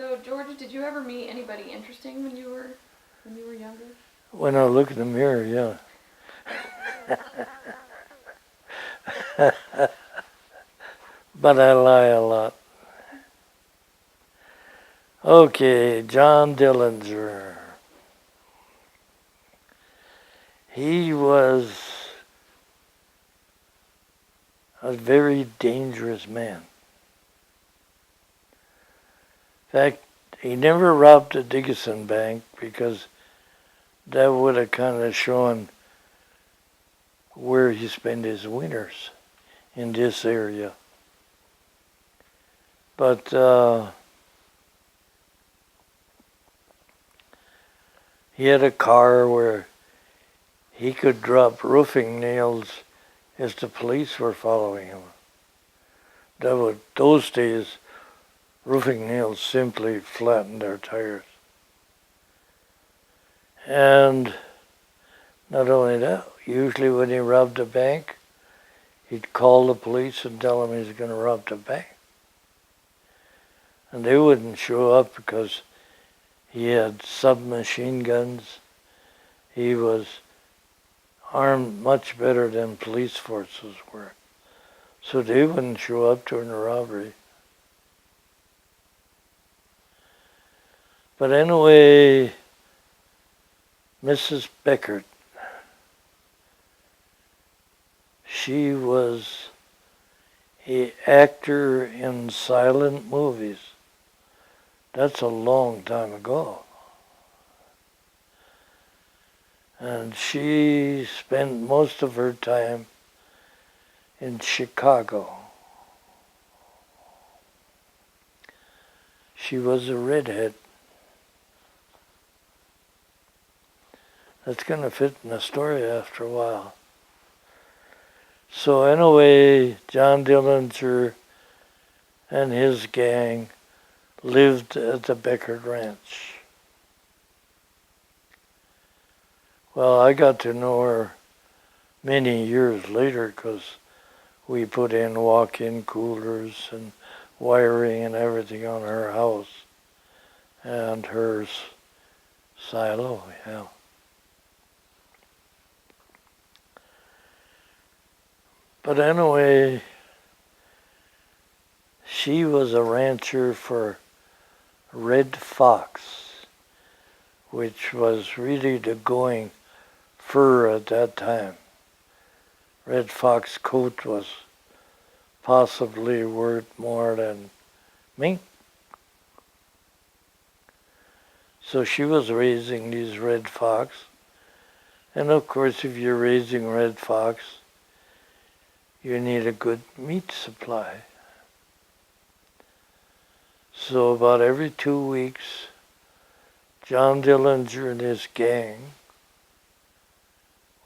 So, George, did you ever meet anybody interesting when you were younger? When I look in the mirror, yeah. But I lie a lot. Okay, John Dillinger. He was a very dangerous man. In fact, he never robbed a Dickinson bank because that would have kind of shown where he spent his winters in this area. But he had a car where he could drop roofing nails as the police were following him. Those days, roofing nails simply flattened their tires. And not only that, usually when he robbed a bank, he'd call the police and tell them he's going to rob the bank. And they wouldn't show up because he had submachine guns. He was armed much better than police forces were. So they wouldn't show up during the robbery. But anyway, Mrs. Berger, she was an actor in silent movies. That's a long time ago. And she spent most of her time in Chicago. She was a redhead. That's going to fit in the story after a while. So anyway, John Dillinger and his gang lived at the Berger Ranch. Well, I got to know her many years later because we put in walk-in coolers and wiring and everything on her house and her silo, yeah. But anyway, she was a rancher for Red Fox, which was really the going fur at that time. Red Fox coat was possibly worth more than mink. So she was raising these red fox. And of course, if you're raising red fox, you need a good meat supply. So about every 2 weeks, John Dillinger and his gang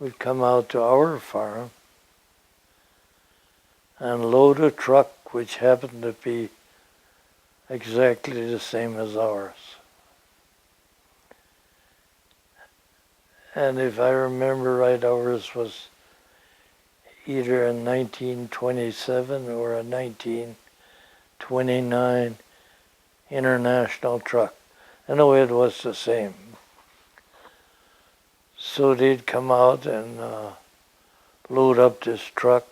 would come out to our farm and load a truck which happened to be exactly the same as ours. And if I remember right, ours was either a 1927 or a 1929 international truck. Anyway, it was the same. So they'd come out and load up this truck.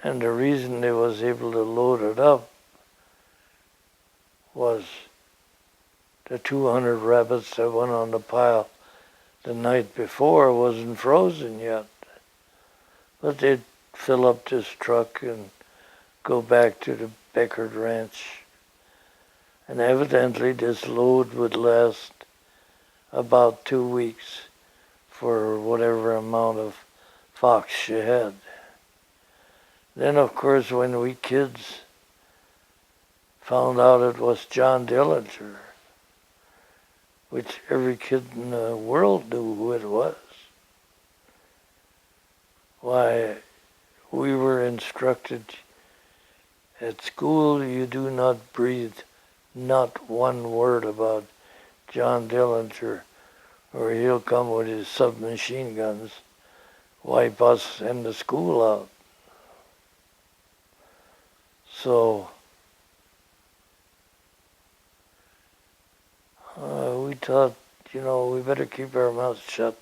And the reason they was able to load it up was the 200 rabbits that went on the pile the night before wasn't frozen yet. But they'd fill up this truck and go back to the Berger Ranch. And evidently this load would last about 2 weeks for whatever amount of fox she had. Then, of course, when we kids found out it was John Dillinger, which every kid in the world knew who it was, why, we were instructed at school, you do not breathe not one word about John Dillinger, or he'll come with his submachine guns, wipe us and the school out. So thought, we better keep our mouths shut.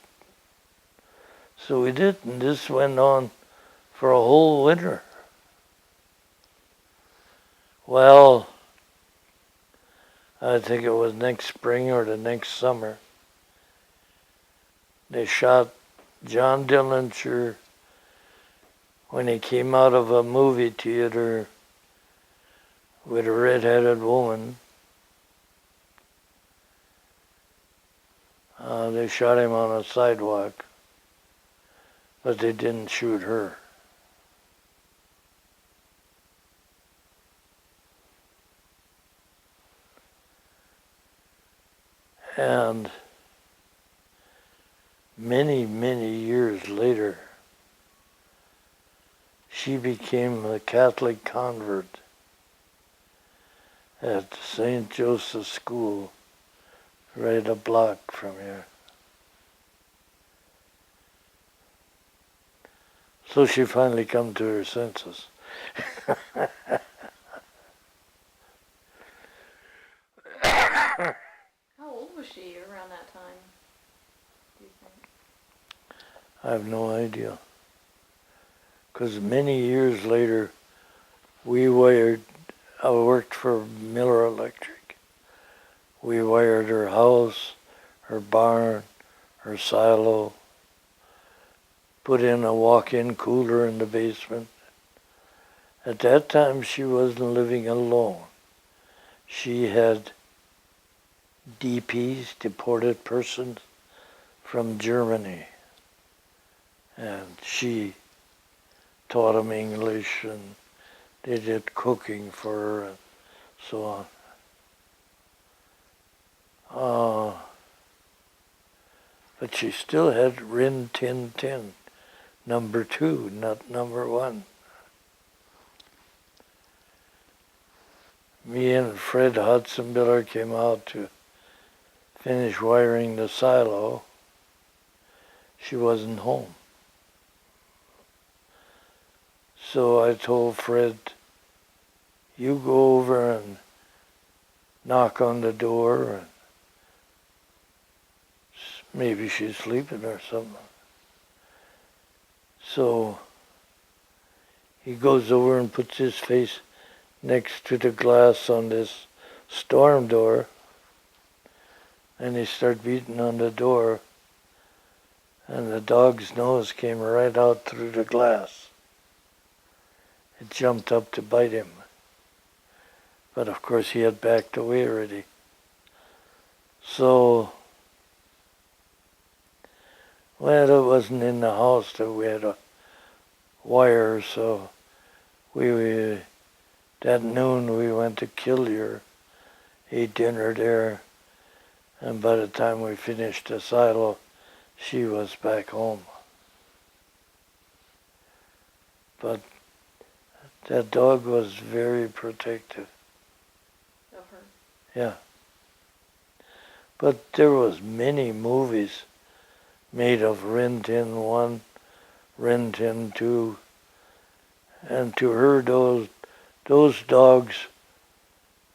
So we did, and this went on for a whole winter. Well, I think it was next spring or the next summer, they shot John Dillinger when he came out of a movie theater with a red-headed woman. They shot him on a sidewalk, but they didn't shoot her. And many, many years later, she became a Catholic convert at St. Joseph's School, right a block from here. So she finally come to her senses. How old was she around that time, do you think? I have no idea. Because many years later, I worked for Miller Electric. We wired her house, her barn, her silo, put in a walk-in cooler in the basement. At that time, she wasn't living alone. She had DPs, deported persons, from Germany. And she taught them English, and they did cooking for her and so on. But she still had Rin Tin Tin, number 2, not number 1. Me and Fred Hudsonbiller came out to finish wiring the silo. She wasn't home. So I told Fred, you go over and knock on the door, and maybe she's sleeping or something. So he goes over and puts his face next to the glass on this storm door, and he started beating on the door, and the dog's nose came right out through the glass. It jumped up to bite him. But of course he had backed away already. So, well, it wasn't in the house that we had a wire, so that noon we went to Killier, ate dinner there, and by the time we finished the silo, she was back home. But that dog was very protective. Of her? Yeah. But there was many movies made of Rin Tin 1, Rin Tin 2, and to her those dogs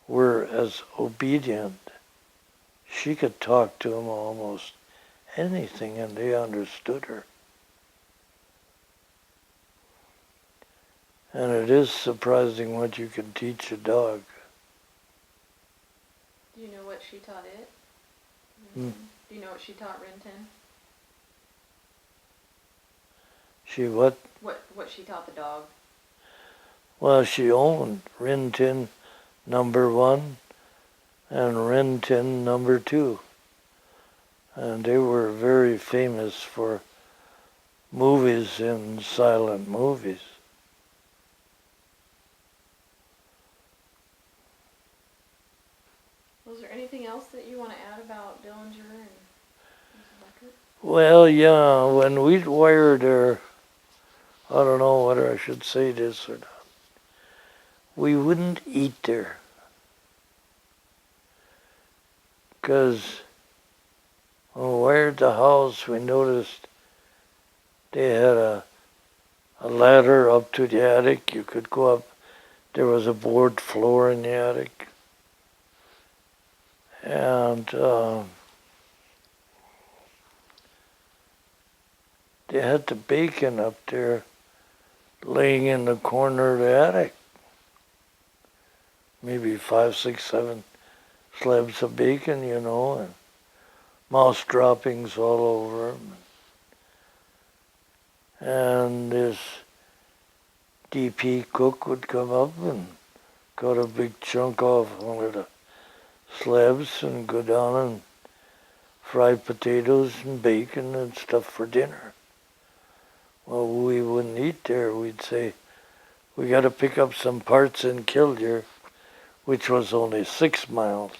were as obedient. She could talk to them almost anything, and they understood her. And it is surprising what you can teach a dog. Do you know what she taught it? Hmm. Do you know what she taught Renton? She what? What she taught the dog? Well, she owned Rin Tin number 1 and Rin Tin number 2. And they were very famous for movies and silent movies. Was there anything else that you want to add about Dillinger and Mrs. Becker? Well, yeah, when we wired her, I don't know whether I should say this or not, we wouldn't eat there. Because when we wired the house, we noticed they had a ladder up to the attic. You could go up. There was a board floor in the attic. And they had the bacon up there laying in the corner of the attic. Maybe 5, 6, 7 slabs of bacon, you know, and mouse droppings all over them. And this DP cook would come up and cut a big chunk off one of the slabs and go down and fry potatoes and bacon and stuff for dinner. Well, we wouldn't eat there. We'd say, we got to pick up some parts in Kildare, which was only 6 miles.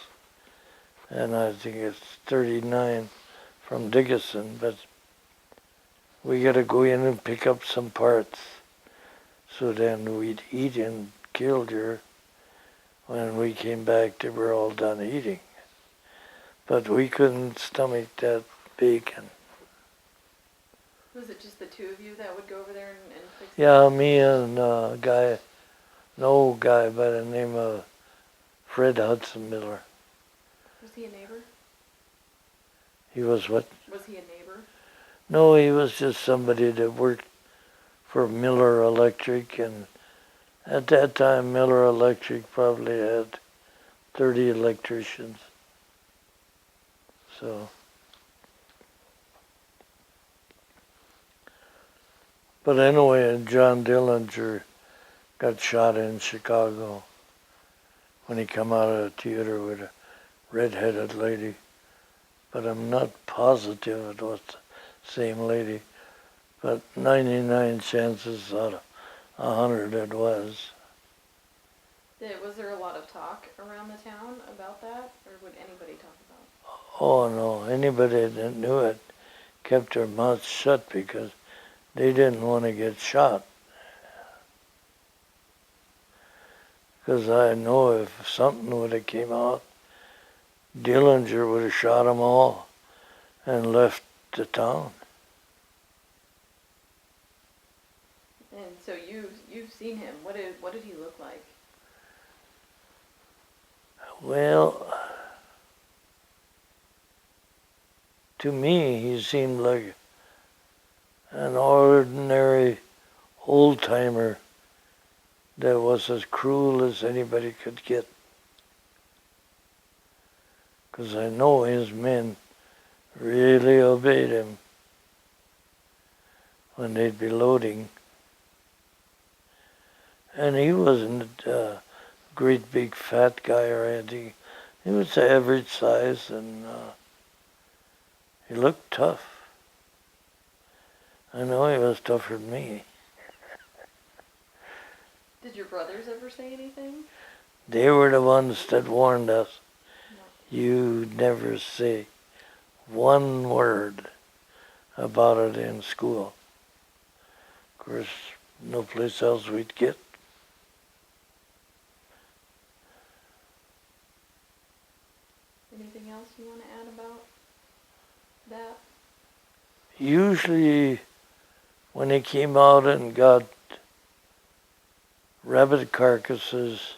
And I think it's 39 from Dickinson, but we got to go in and pick up some parts. So then we'd eat in Kildare. When we came back, they were all done eating. But we couldn't stomach that bacon. Was it just the two of you that would go over there and fix it? Yeah, me and an old guy by the name of Fred Hudson Miller. Was he a neighbor? He was what? Was he a neighbor? No, he was just somebody that worked for Miller Electric, and at that time Miller Electric probably had 30 electricians. So, but anyway, John Dillinger got shot in Chicago when he come out of the theater with a red-headed lady. But I'm not positive it was the same lady. But 99 chances out of 100 it was. Was there a lot of talk around the town about that, or would anybody talk about it? Oh no, anybody that knew it kept their mouths shut because they didn't want to get shot. Because I know if something would have came out, Dillinger would have shot them all and left the town. And so you've seen him. What did he look like? Well, to me, he seemed like an ordinary old-timer that was as cruel as anybody could get. Because I know his men really obeyed him when they'd be loading. And he wasn't a great big fat guy or anything. He was average size, and he looked tough. I know he was tougher than me. Did your brothers ever say anything? They were the ones that warned us. No. You never say one word about it in school. Of course, no place else we'd get. Anything else you want to add about that? Usually, when he came out and got rabbit carcasses,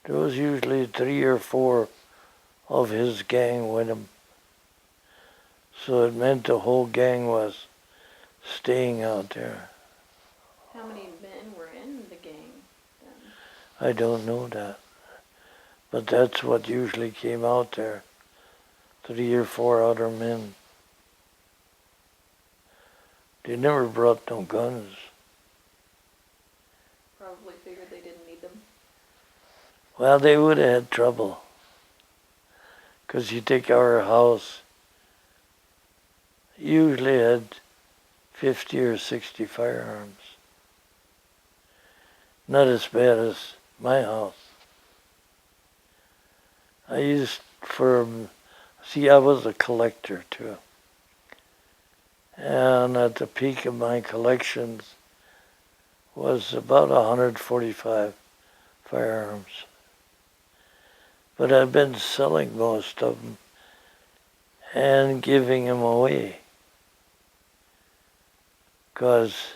there was usually 3 or 4 of his gang with him. So it meant the whole gang was staying out there. How many men were in the gang then? I don't know that. But that's what usually came out there. 3 or 4 other men. They never brought no guns. Probably figured they didn't need them. Well, they would have had trouble. Because you take our house, usually had 50 or 60 firearms. Not as bad as my house. I was a collector too. And at the peak of my collections was about 145 firearms. But I've been selling most of them and giving them away. Because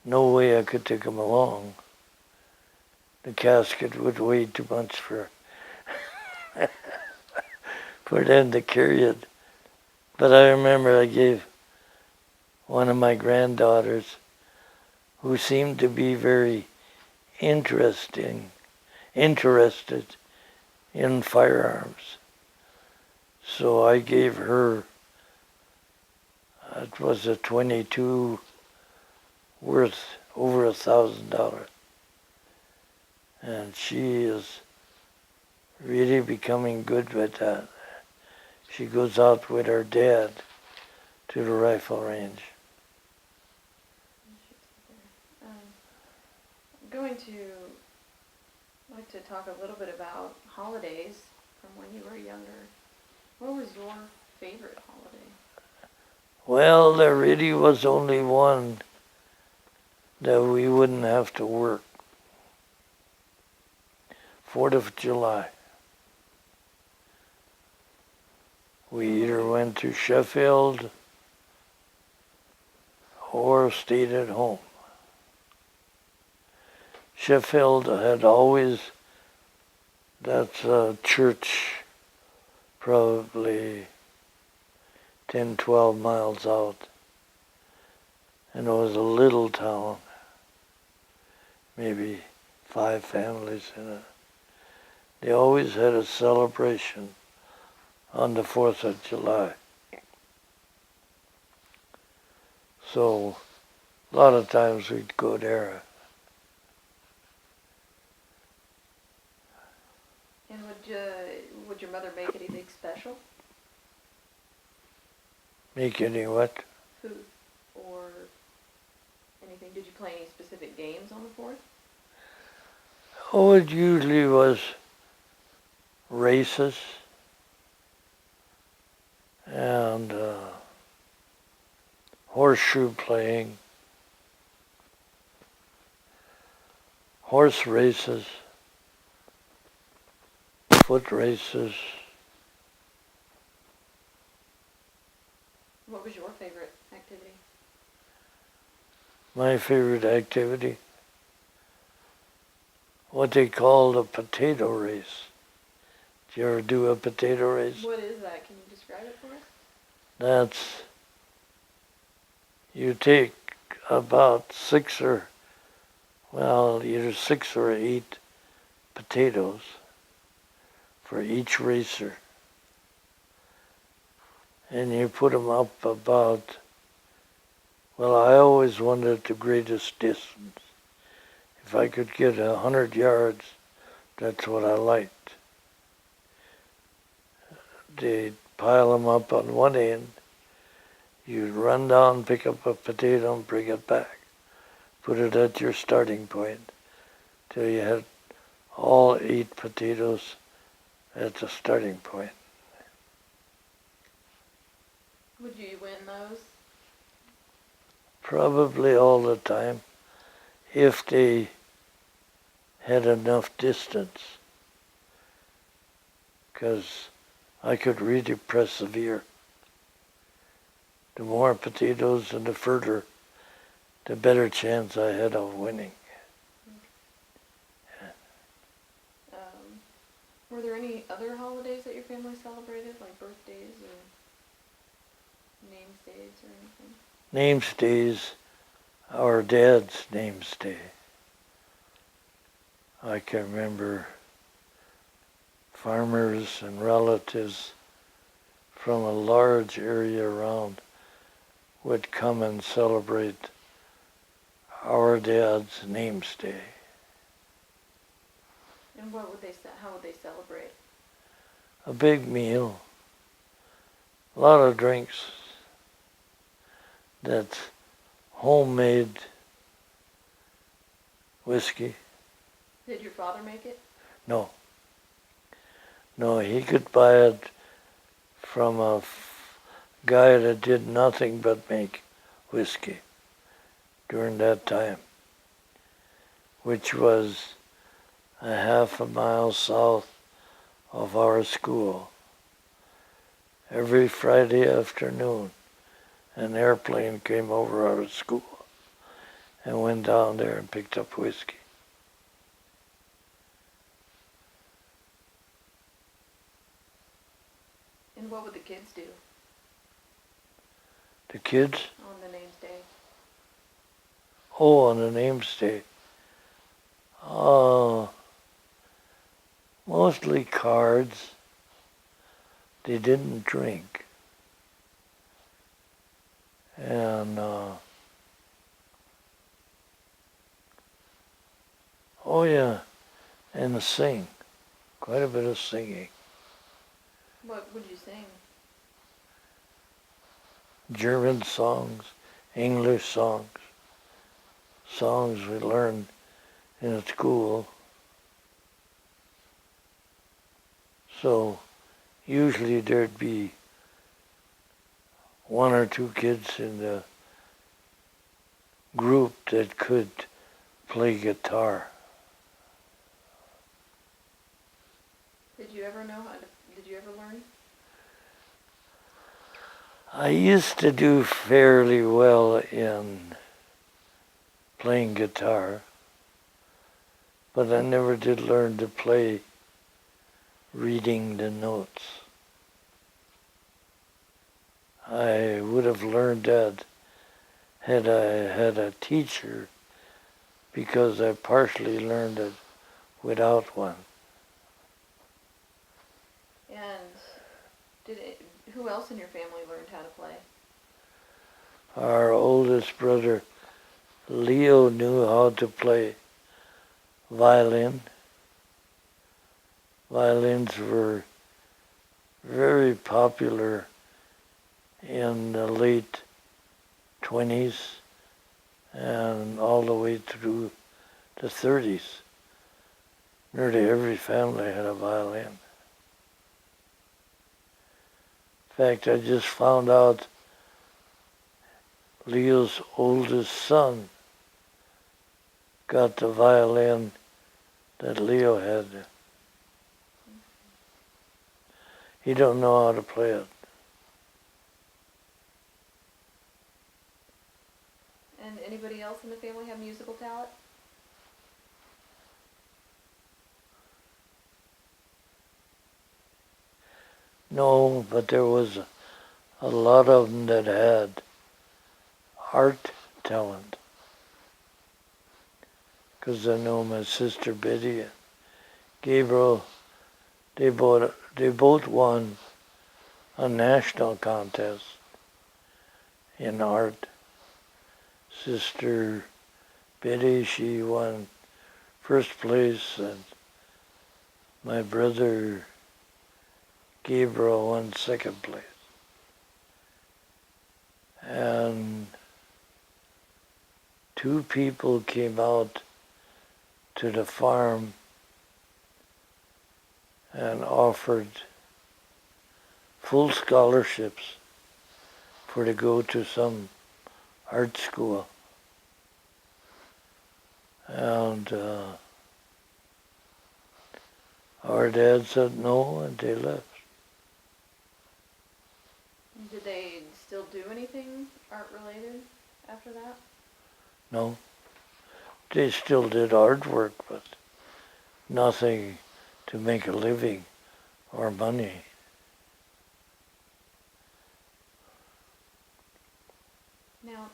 no way I could take them along. The casket would weigh too much for them to carry it. But I remember I gave one of my granddaughters who seemed to be very interested in firearms. So I gave her, it was a 22 worth over $1,000. And she is really becoming good with that. She goes out with her dad to the rifle range. I'm going to like to talk a little bit about holidays from when you were younger. What was your favorite holiday? Well, there really was only one that we wouldn't have to work. 4th of July. We either went to Sheffield or stayed at home. Sheffield had always, that's a church probably 10, 12 miles out. And it was a little town, maybe 5 families in it. They always had a celebration on the 4th of July. So a lot of times we'd go there. And would your mother make anything special? Make any what? Food or anything? Did you play any specific games on the 4th? Oh, it usually was races and horseshoe playing, horse races, foot races. What was your favorite activity? My favorite activity, what they called a potato race. Did you ever do a potato race? What is that? Can you describe it for us? That's, you take about either 6 or 8 potatoes for each racer. And you put them up about, well, I always wanted the greatest distance. If I could get 100 yards, that's what I liked. They'd pile them up on one end. You'd run down, pick up a potato, and bring it back. Put it at your starting point till you had all 8 potatoes at the starting point. Would you win those? Probably all the time, if they had enough distance, because I could really persevere. The more potatoes and the further, the better chance I had of winning. Were there any other holidays that your family celebrated, like birthdays or names days or anything? Names days, our dad's names day. I can remember farmers and relatives from a large area around would come and celebrate our dad's names day. And how would they celebrate? A big meal, a lot of drinks, that's homemade whiskey. Did your father make it? No, he could buy it from a guy that did nothing but make whiskey during that time, which was a half a mile south of our school. Every Friday afternoon, an airplane came over our school and went down there and picked up whiskey. And what would the kids do The kids? on the names day? Oh, on the namesday. Mostly cards. They didn't drink. And, oh yeah, and sing. Quite a bit of singing. What would you sing? German songs, English songs, songs we learned in school. So usually there'd be one or two kids in the group that could play guitar. Did you ever learn? I used to do fairly well in playing guitar, but I never did learn to play reading the notes. I would have learned that had I had a teacher, because I partially learned it without one. And who else in your family learned how to play? Our oldest brother, Leo, knew how to play violin. Violins were very popular in the late 20s and all the way through the 30s. Nearly every family had a violin. In fact, I just found out Leo's oldest son got the violin that Leo had. He don't know how to play it. And anybody else in the family have musical talent? No, but there was a lot of them that had art talent. Because I know my sister Betty and Gabriel, they both won a national contest in art. Sister Betty, she won first place, and my brother Gabriel won second place. And two people came out to the farm and offered full scholarships for to go to some art school. And our dad said no, and they left. Did they still do anything art-related after that? No. They still did artwork, but nothing to make a living or money. Now,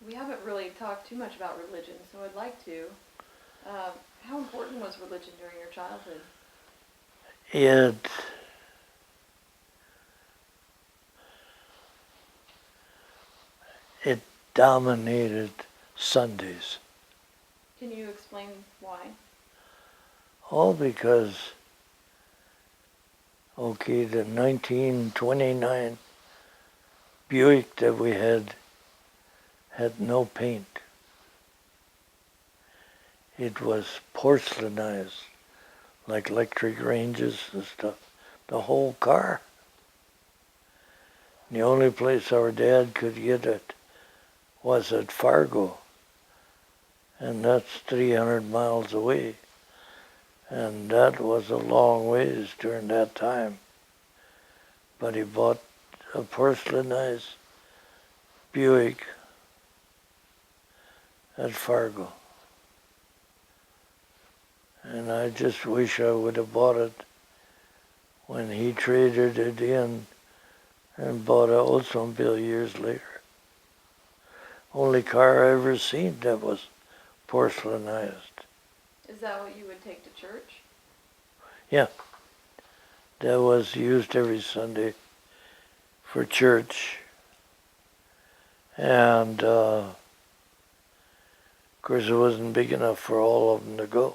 we haven't really talked too much about religion, so I'd like to. How important was religion during your childhood? It dominated Sundays. Can you explain why? All because, the 1929 Buick that we had no paint. It was porcelainized, like electric ranges and stuff, the whole car. The only place our dad could get it was at Fargo, and that's 300 miles away. And that was a long ways during that time. But he bought a porcelainized Buick at Fargo. And I just wish I would have bought it when he traded it in and bought an Oldsmobile years later. only car I ever seen that was porcelainized. Is that what you would take to church? Yeah, that was used every Sunday for church. And of course it wasn't big enough for all of them to go.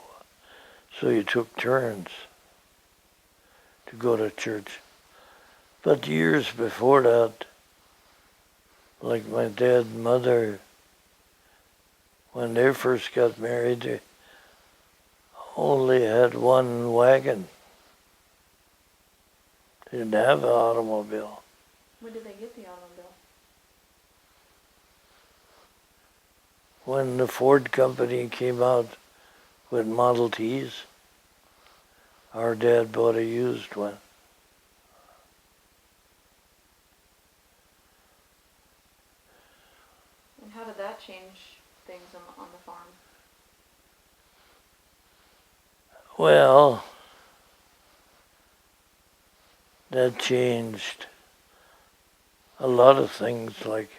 So you took turns to go to church. But years before that, like my dad and mother, when they first got married, they only had one wagon. They didn't have an automobile. When did they get the automobile? When the Ford company came out with Model Ts, our dad bought a used one. And how did that change things on the farm? Well, that changed a lot of things, like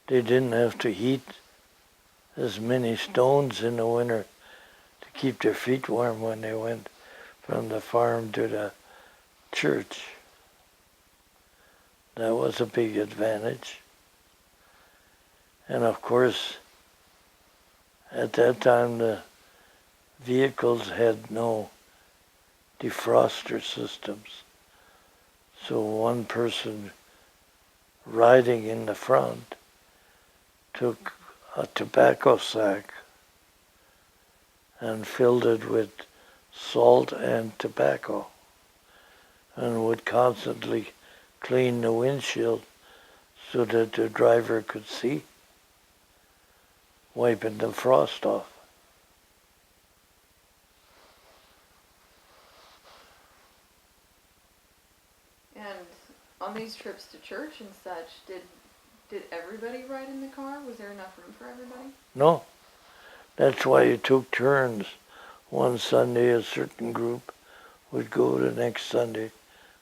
they didn't have to heat as many stones in the winter to keep their feet warm when they went from the farm to the church. That was a big advantage. And of course, at that time the vehicles had no defroster systems. So one person riding in the front took a tobacco sack and filled it with salt and tobacco and would constantly clean the windshield so that the driver could see, wiping the frost off. And on these trips to church and such, did everybody ride in the car? Was there enough room for everybody? No, that's why you took turns. One Sunday a certain group would go, the next Sunday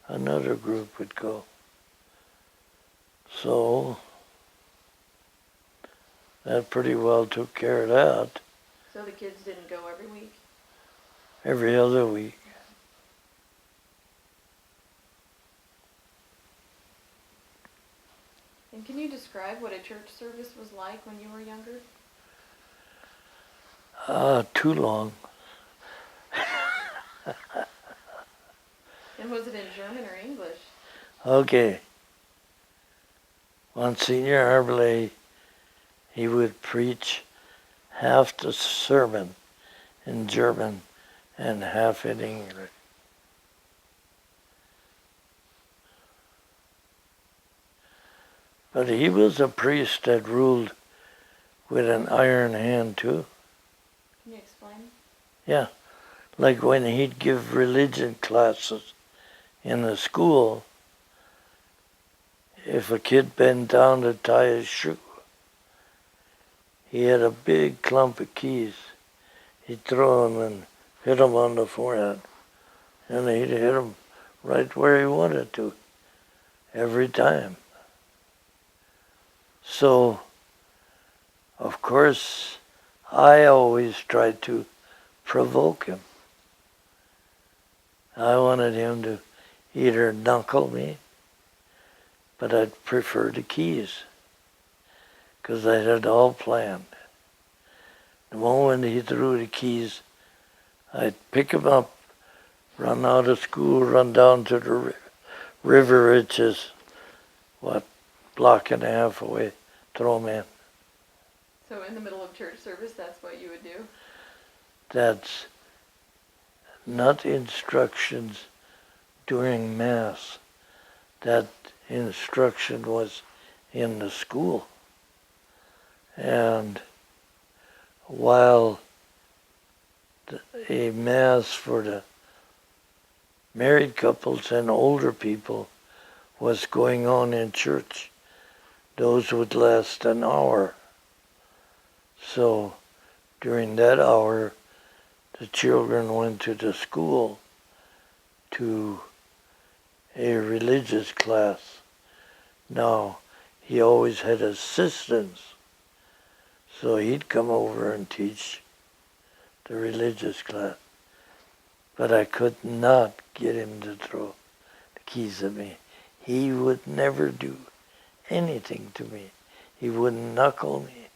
another group would go. So that pretty well took care of that. So the kids didn't go every week? Every other week. And can you describe what a church service was like when you were younger? Too long. And was it in German or English? Okay. Monsignor Arblay, he would preach half the sermon in German and half in English. But he was a priest that ruled with an iron hand too. Can you explain? Yeah, like when he'd give religion classes in the school, if a kid bent down to tie his shoe, he had a big clump of keys. He'd throw them and hit him on the forehead. And he'd hit him right where he wanted to, every time. So, of course, I always tried to provoke him. I wanted him to either knuckle me, but I'd prefer the keys, because I had it all planned. The moment he threw the keys, I'd pick him up, run out of school, run down to the river, which is, block and a half away, throw him in. So in the middle of church service, that's what you would do? That's not instructions during Mass. That instruction was in the school. And while a Mass for the married couples and older people was going on in church, those would last an hour. So during that hour, the children went to the school to a religious class. Now, he always had assistants. So he'd come over and teach the religious class. But I could not get him to throw the keys at me. He would never do anything to me. He wouldn't knuckle me,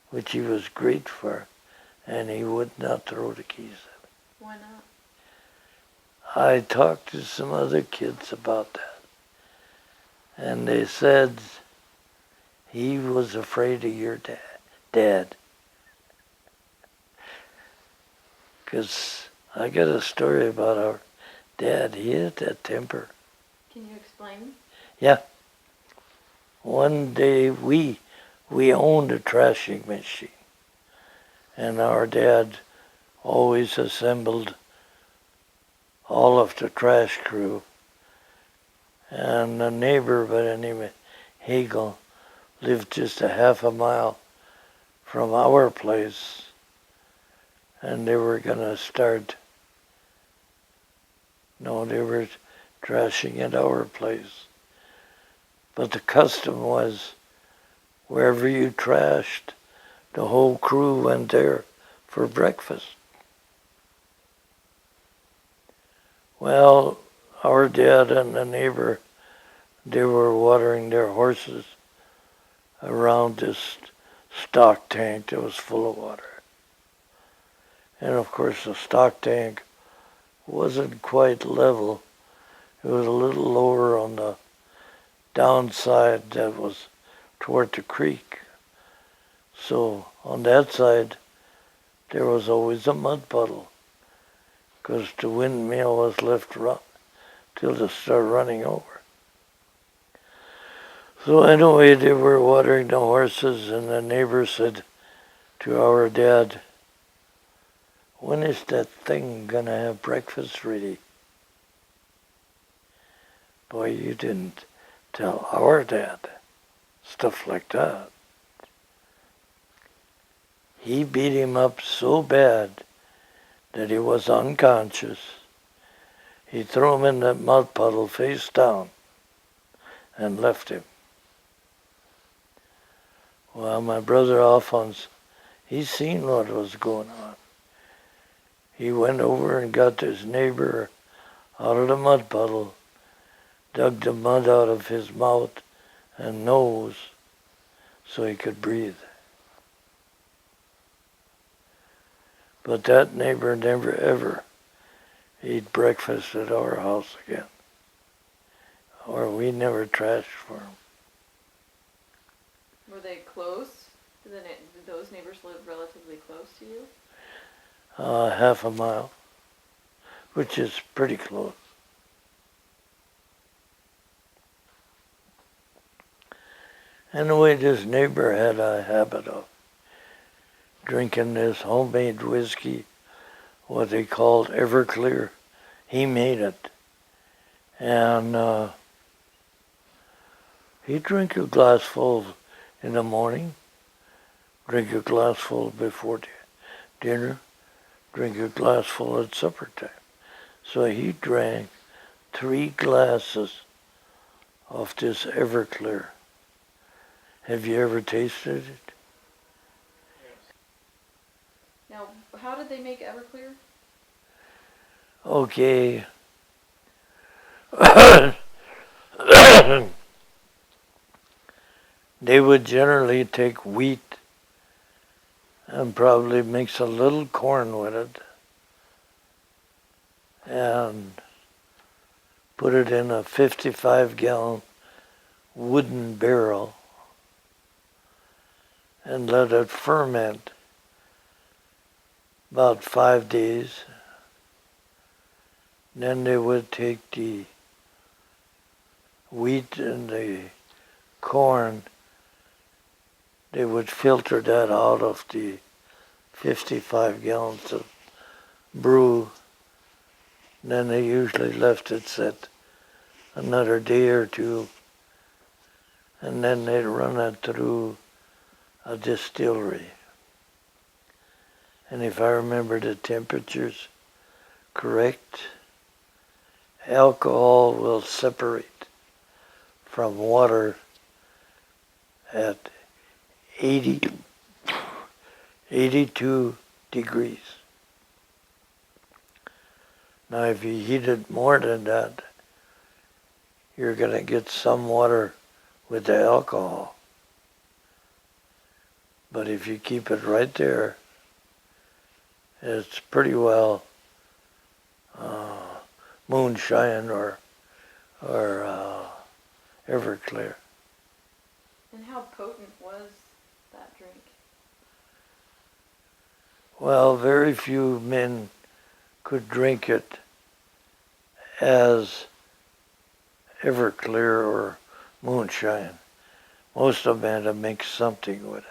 which he was great for, and he would not throw the keys at me. Why not? I talked to some other kids about that, and they said he was afraid of your dad. Because I got a story about our dad. He had that temper. Can you explain? Yeah. One day we owned a trashing machine, and our dad always assembled all of the trash crew. And a neighbor by the name of Hagel lived just a half a mile from our place, and they were going to start, no, they were trashing at our place. But the custom was, wherever you trashed, the whole crew went there for breakfast. Well, our dad and the neighbor, they were watering their horses around this stock tank that was full of water. And of course the stock tank wasn't quite level. It was a little lower on the downside that was toward the creek. So on that side, there was always a mud puddle, because the windmill was left run till they started running over. So anyway, they were watering the horses, and the neighbor said to our dad, "When is that thing gonna have breakfast ready?" Boy, you didn't tell our dad stuff like that. He beat him up so bad that he was unconscious. He threw him in that mud puddle face down and left him. Well, my brother Alphonse, he seen what was going on. He went over and got his neighbor out of the mud puddle, dug the mud out of his mouth and nose so he could breathe. But that neighbor never ever ate breakfast at our house again. Or we never trashed for him. Were they close? Did those neighbors live relatively close to you? Half a mile, which is pretty close. Anyway, this neighbor had a habit of drinking this homemade whiskey, what they called Everclear. He made it. And he'd drink a glassful in the morning, drink a glassful before dinner, drink a glassful at supper time. So he drank 3 glasses of this Everclear. Have you ever tasted it? Now, how did they make Everclear? Okay. They would generally take wheat and probably mix a little corn with it and put it in a 55-gallon wooden barrel and let it ferment about 5 days. Then they would take the wheat and the corn, they would filter that out of the 55 gallons of brew. Then they usually left it set another day or two, and then they'd run it through a distillery. And if I remember the temperatures correct, alcohol will separate from water at 80, 82 degrees. Now if you heat it more than that, you're going to get some water with the alcohol. But if you keep it right there, it's pretty well moonshine or Everclear. And how potent was that drink? Well, very few men could drink it as Everclear or moonshine. Most of them had to mix something with it.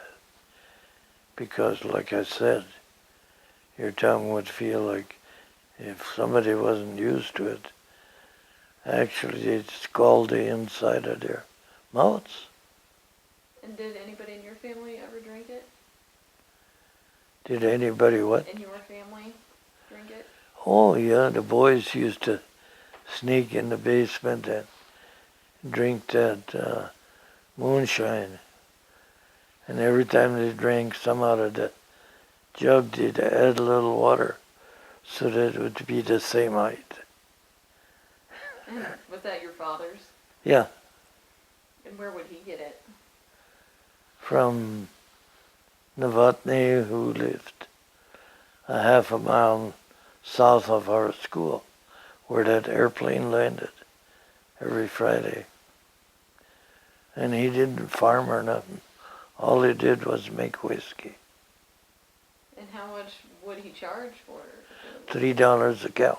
Because, like I said, your tongue would feel like if somebody wasn't used to it, actually they'd scald the inside of their mouths. And did anybody in your family ever drink it? Did anybody what? In your family drink it? Oh yeah, the boys used to sneak in the basement and drink that moonshine. And every time they drank some out of the jug, they'd add a little water so that it would be the same height. And was that your father's? Yeah. And where would he get it? From Novotny, who lived a half a mile south of our school, where that airplane landed every Friday. And he didn't farm or nothing. All he did was make whiskey. And how much would he charge for it? $3 a gallon.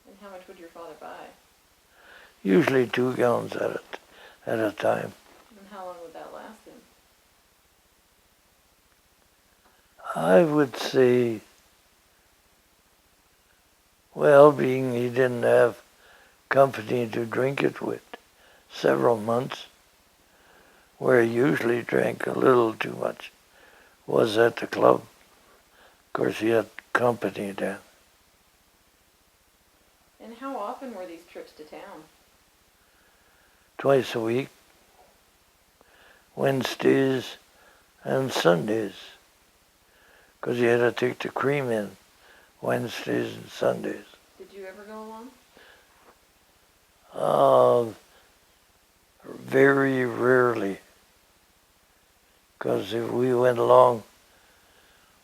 And how much would your father buy? Usually 2 gallons at a time. And how long would that last him? I would say, well, being he didn't have company to drink it with, several months, where he usually drank a little too much, was at the club. Of course, he had company then. And how often were these trips to town? Twice a week, Wednesdays and Sundays, because he had to take the cream in Wednesdays and Sundays. Did you ever go along? Very rarely, because if we went along,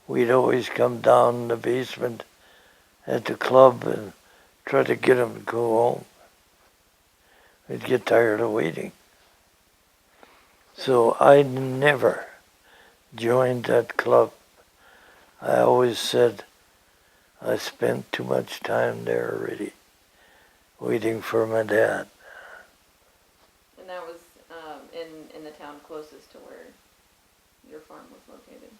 we'd always come down in the basement at the club and try to get him to go home. We'd get tired of waiting. So I never joined that club. I always said I spent too much time there already, waiting for my dad. And that was in the town closest to where your farm was located?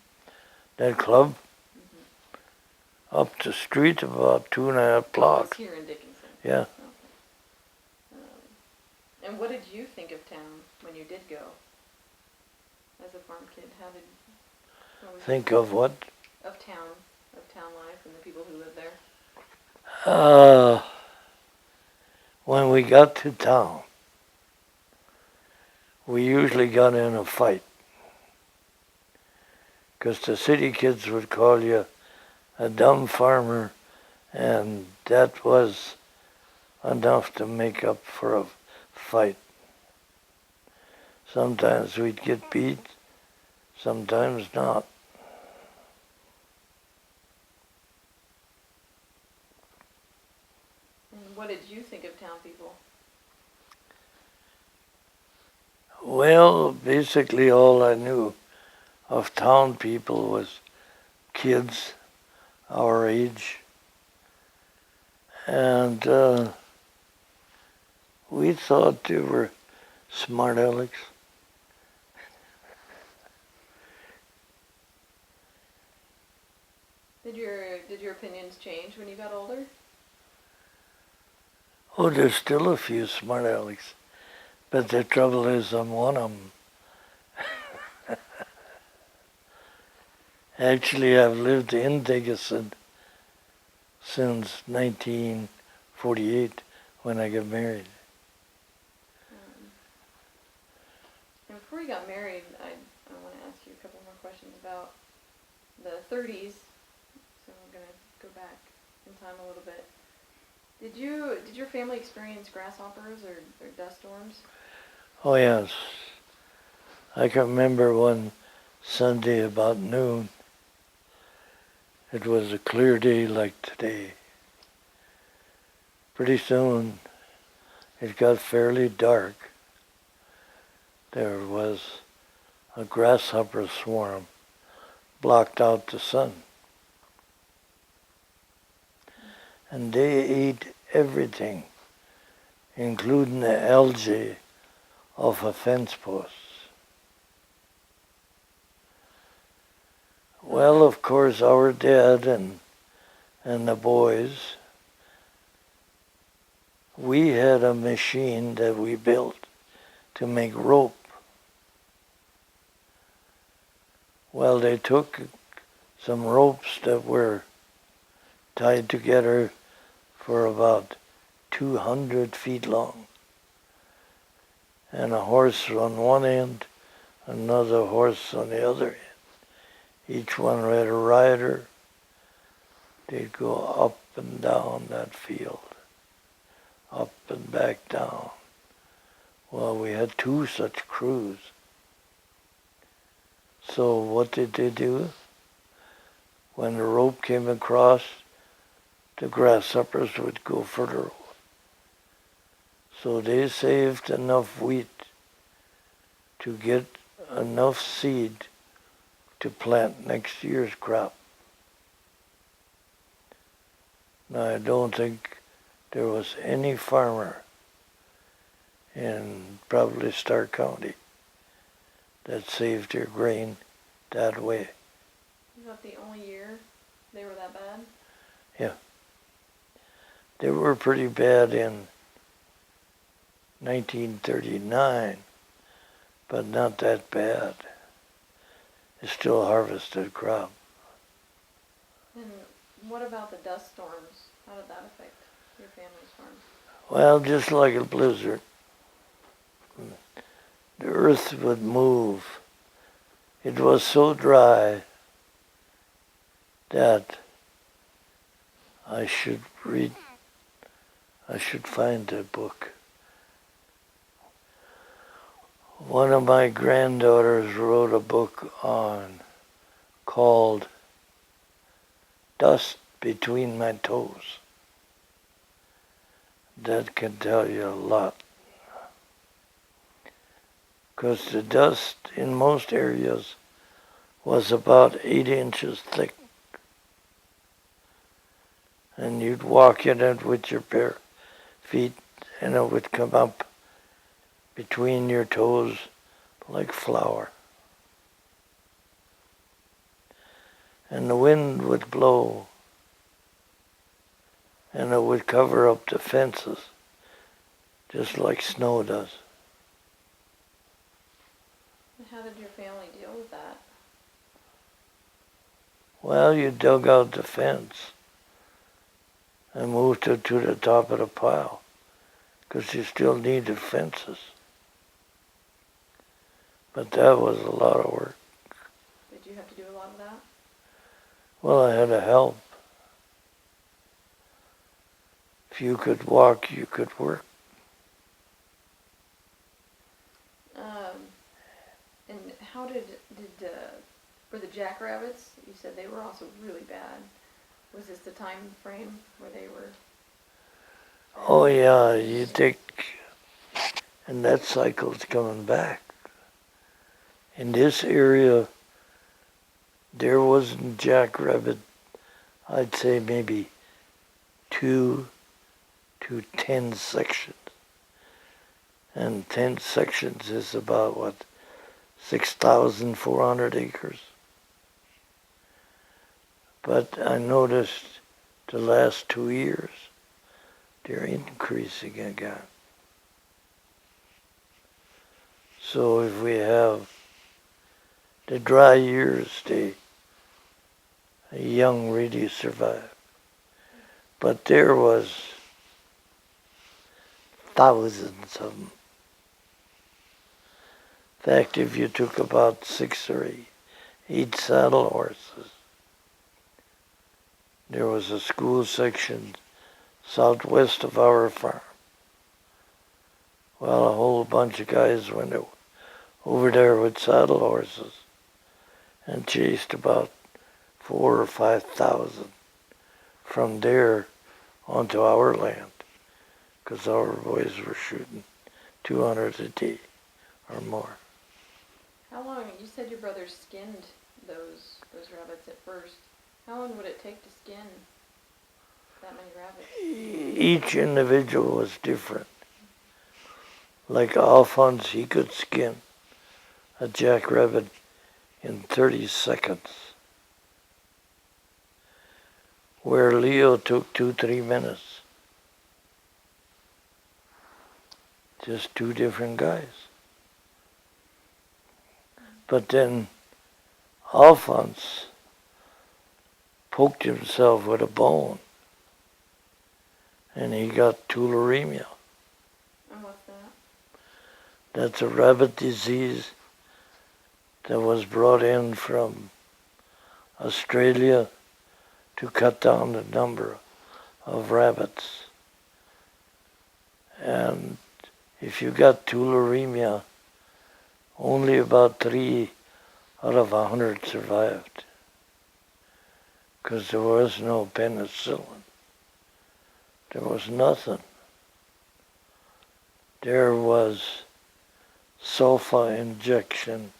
That club? Mm-hmm. Up the street about 2.5 blocks. Oh, it's here in Dickinson? Yeah. Okay. And what did you think of town when you did go? As a farm kid, what was Think of what? Of town life and the people who live there? When we got to town, we usually got in a fight. Because the city kids would call you a dumb farmer, and that was enough to make up for a fight. Sometimes we'd get beat, sometimes not. And what did you think of town people? Well, basically all I knew of town people was kids our age, and we thought they were smart alecks. Did your opinions change when you got older? Oh, there's still a few smart alecks, but the trouble is I'm one of them. Actually, I've lived in Dickinson since 1948 when I got married. got married, I want to ask you a couple more questions about the 30s. So I'm gonna go back in time a little bit. Did your family experience grasshoppers or dust storms? Oh yes. I can remember one Sunday about noon. It was a clear day like today. Pretty soon it got fairly dark. There was a grasshopper swarm blocked out the sun. And they ate everything, including the algae off a fence post. Well, of course, our dad and the boys, we had a machine that we built to make rope. Well, they took some ropes that were tied together for about 200 feet long, and a horse on one end, another horse on the other end. Each one had a rider. They'd go up and down that field, up and back down. Well, we had 2 such crews. So what did they do? When the rope came across, the grasshoppers would go further. So they saved enough wheat to get enough seed to plant next year's crop. Now, I don't think there was any farmer in probably Stark County that saved their grain that way. Was that the only year they were that bad? Yeah. They were pretty bad in 1939, but not that bad. They still harvested crop. And what about the dust storms? How did that affect your family's farm? Well, just like a blizzard, the earth would move. It was so dry that I should find that book. One of my granddaughters wrote a book called Dust Between My Toes. That can tell you a lot. Because the dust in most areas was about 8 inches thick. And you'd walk in it with your bare feet and it would come up between your toes like flour. And the wind would blow and it would cover up the fences just like snow does. How did your family deal with that? Well, you dug out the fence and moved it to the top of the pile because you still needed fences. But that was a lot of work. Did you have to do a lot of that? Well, I had to help. If you could walk, you could work. And how were the jackrabbits, you said they were also really bad. Was this the time frame where they were? Oh yeah, you think, and that cycle's coming back. In this area, there wasn't jackrabbit, I'd say maybe 2 to 10 sections. And 10 sections is about, 6,400 acres. But I noticed the last 2 years, they're increasing again. So if we have the dry years, the young really survive. But there was thousands of them. In fact, if you took about 6 or 8 saddle horses, there was a school section southwest of our farm. Well, a whole bunch of guys went over there with saddle horses and chased about 4,000 or 5,000 from there onto our land, because our boys were shooting 200 a day or more. How long? You said your brother skinned those rabbits at first. How long would it take to skin that many rabbits? Each individual was different. Like Alphonse, he could skin a jackrabbit in 30 seconds, where Leo took 2-3 minutes. Just two different guys. But then Alphonse poked himself with a bone, and he got tularemia. And what's that? That's a rabbit disease that was brought in from Australia to cut down the number of rabbits. And if you got tularemia, only about 3 out of 100 survived, because there was no penicillin. There was nothing. There was sulfa injection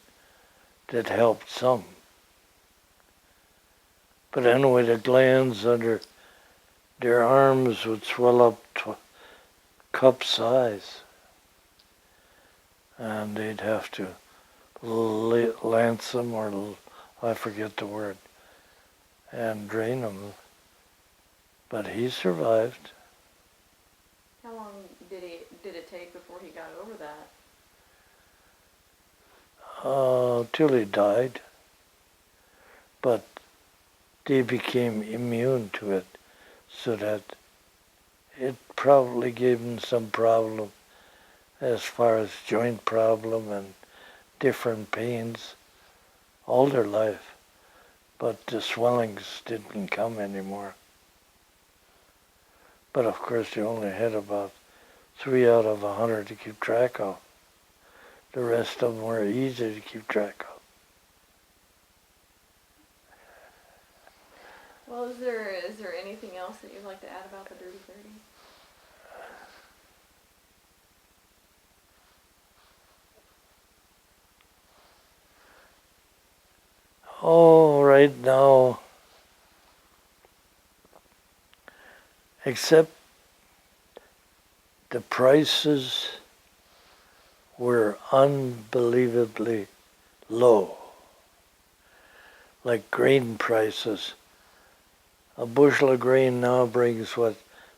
that helped some. But anyway, the glands under their arms would swell up to cup size, and they'd have to lance them, or I forget the word, and drain them. But he survived. How long did it take before he got over that? Till he died. But they became immune to it, so that it probably gave him some problem as far as joint problem and different pains all their life. But the swellings didn't come anymore. But of course they only had about 3 out of 100 to keep track of. The rest of them were easy to keep track of. Well, is there anything else that you'd like to add about the Dirty 30? Oh, right now, except the prices were unbelievably low. Like grain prices. A bushel of grain now brings what,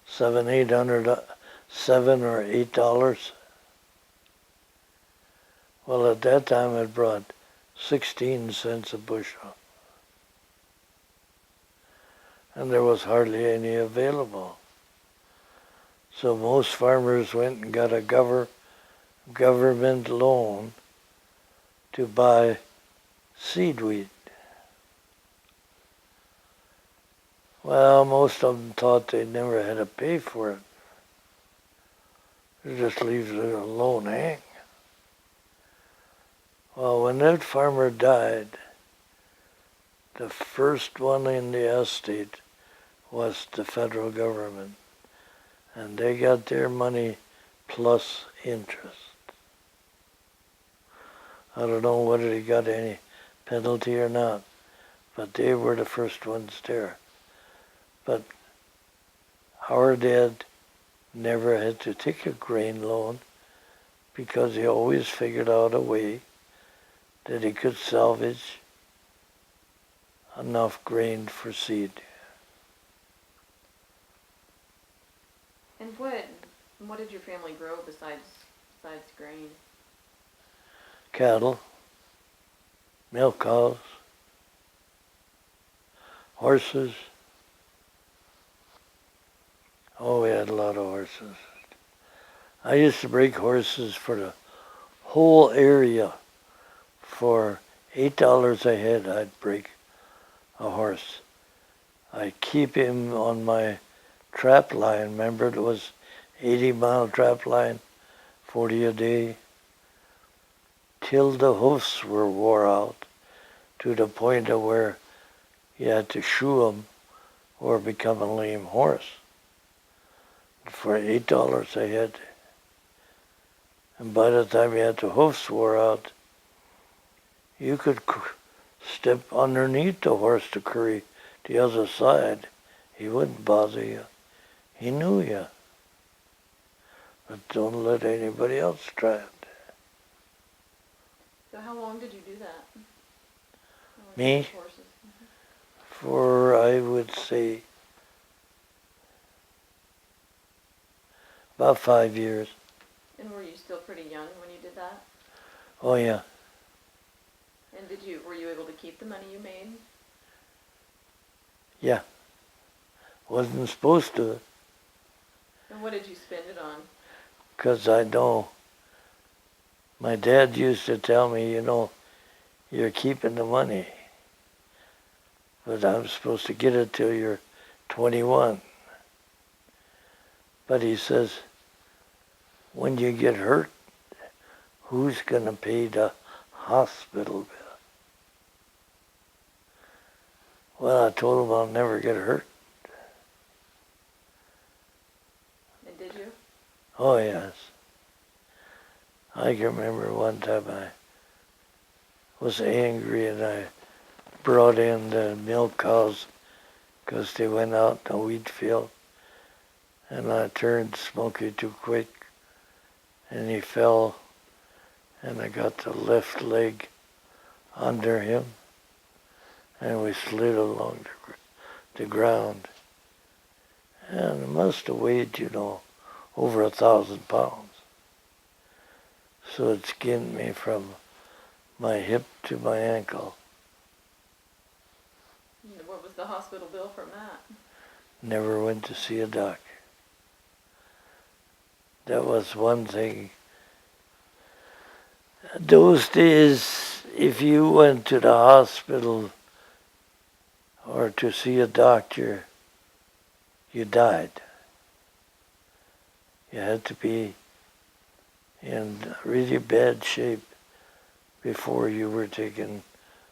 $7 or $8? Well, at that time it brought 16 cents a bushel. And there was hardly any available. So most farmers went and got a government loan to buy seed wheat. Well, most of them thought they never had to pay for it. They just leave the loan hang. Well, when that farmer died, the first one in the estate was the federal government. And they got their money plus interest. I don't know whether they got any penalty or not, but they were the first ones there. But our dad never had to take a grain loan because he always figured out a way that he could salvage enough grain for seed. And what did your family grow besides grain? Cattle, milk cows, horses. Oh, we had a lot of horses. I used to break horses for the whole area For $8 a head, I'd break a horse. I'd keep him on my trap line. Remember, it was 80-mile trap line, 40 a day, till the hoofs were wore out, to the point of where you had to shoe them or become a lame horse for $8 a head. And by the time you had the hoofs wore out, you could step underneath the horse to carry the other side. He wouldn't bother you. He knew you. But don't let anybody else try it. So how long did you do that? Me? Horses? For, I would say, about 5 years. And were you still pretty young when you did that? Oh yeah. And were you able to keep the money you made? Yeah. Wasn't supposed to. And what did you spend it on? 'Cause I know my dad used to tell me, you're keeping the money. But I'm supposed to get it till you're 21. But he says, when you get hurt, who's going to pay the hospital bill? Well, I told him I'll never get hurt. And did you? Oh, yes. I can remember one time I was angry and I brought in the milk cows because they went out in the wheat field. And I turned Smokey too quick and he fell and I got the left leg under him and we slid along the ground. And it must have weighed, over 1,000 pounds. So it skinned me from my hip to my ankle. What was the hospital bill from that? Never went to see a doc. That was one thing. Those days, if you went to the hospital or to see a doctor, you died. You had to be in really bad shape before you were taken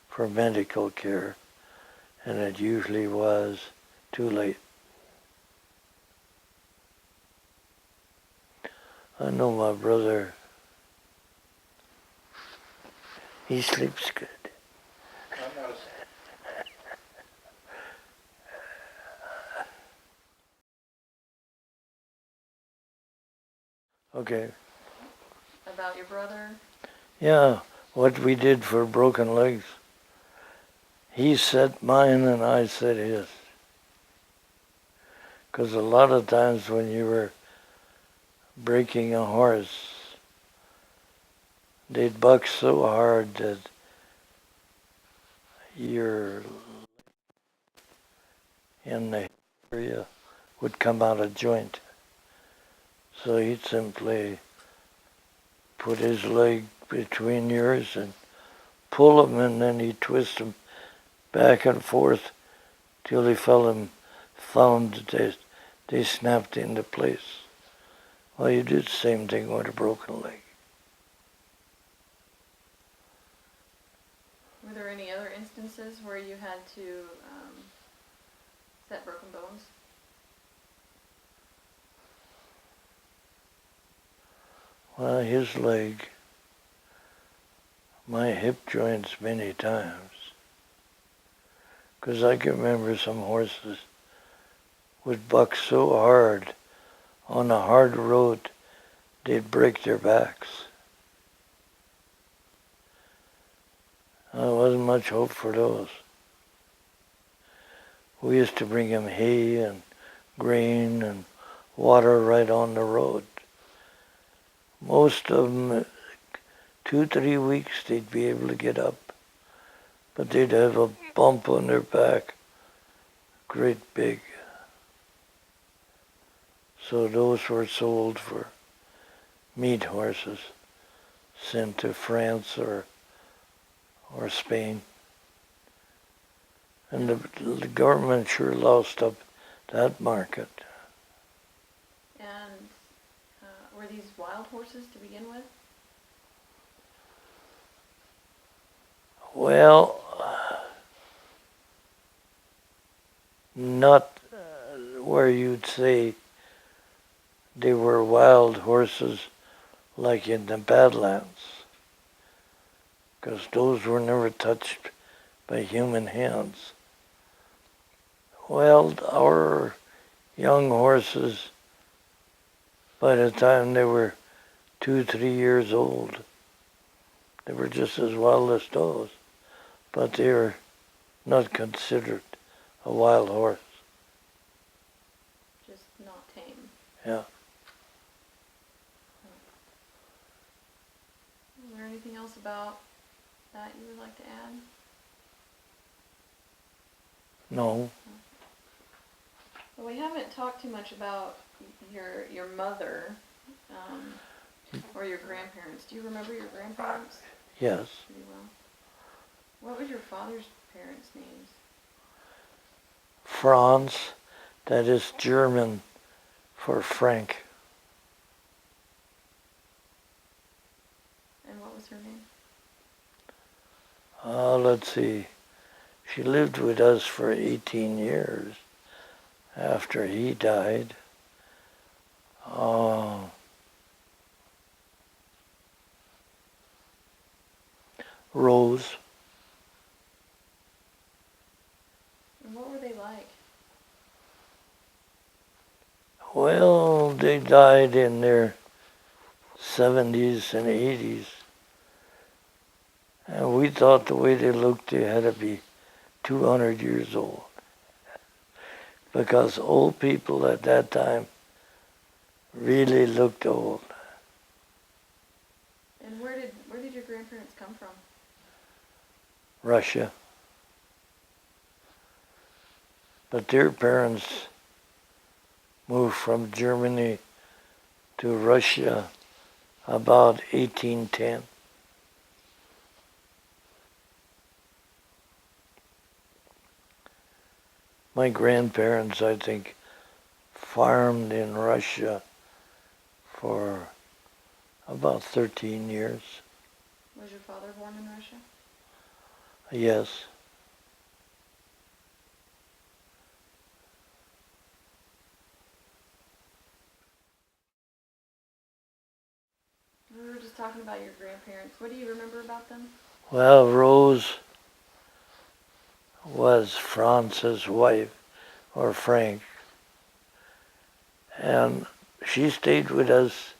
for medical care, and it usually was too late. I know my brother, he sleeps good. I'm not a Okay. About your brother? Yeah, what we did for broken legs. He said mine and I said his. Because a lot of times when you were breaking a horse, they'd buck so hard that your in the area would come out of joint. So he'd simply put his leg between yours and pull him, and then he'd twist him back and forth till he found that they snapped into place. Well, you did the same thing with a broken leg. Were there any other instances where you had to set broken bones? Well, his leg, my hip joints many times. Because I can remember some horses would buck so hard on a hard road, they'd break their backs. There wasn't much hope for those. We used to bring them hay and grain and water right on the road. Most of them, 2-3 weeks, they'd be able to get up. But they'd have a bump on their back, great big. So those were sold for meat horses, sent to France or or Spain. And the government sure lost up that market. And were these wild horses to begin with? Well, not where you'd say they were wild horses like in the Badlands, because those were never touched by human hands. Well, our young horses, by the time they were 2, 3 years old, they were just as wild as those, but they were not considered a wild horse. Just not tame. Yeah. Is there anything else about that you would like to add? No. Well, we haven't talked too much about your mother or your grandparents. Do you remember your grandparents Yes. pretty well? What was your father's parents' names? Franz, that is German for Frank. And what was her name? Let's see. She lived with us for 18 years after he died. Rose. And what were they like? Well, they died in their 70s and 80s. And we thought the way they looked, they had to be 200 years old. Because old people at that time really looked old. And where did your grandparents come from? Russia. But their parents moved from Germany to Russia about 1810. My grandparents, I think, farmed in Russia for about 13 years. Was your father born in Russia? Yes. We were just talking about your grandparents. What do you remember about them? Well, Rose was Franz's wife, or Frank, and she stayed with us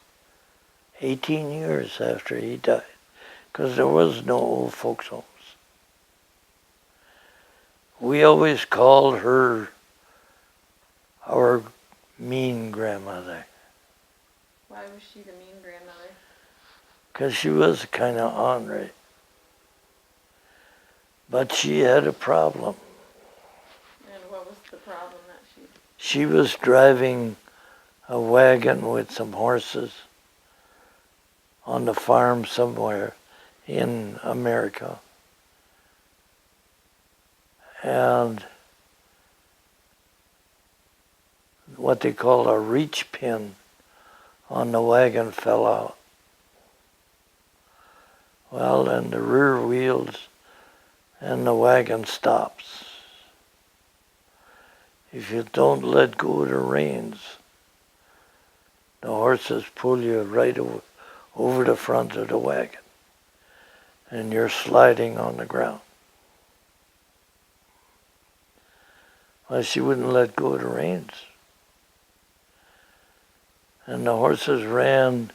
18 years after he died, because there was no old folks' homes. We always called her our mean grandmother, Why was she the mean grandmother? because she was kind of ornery. But she had a problem. And what was the problem that She was driving a wagon with some horses on the farm somewhere in America. And what they call a reach pin on the wagon fell out. Well, and the rear wheels and the wagon stops. If you don't let go of the reins, the horses pull you right over the front of the wagon, and you're sliding on the ground. Well, she wouldn't let go of the reins. And the horses ran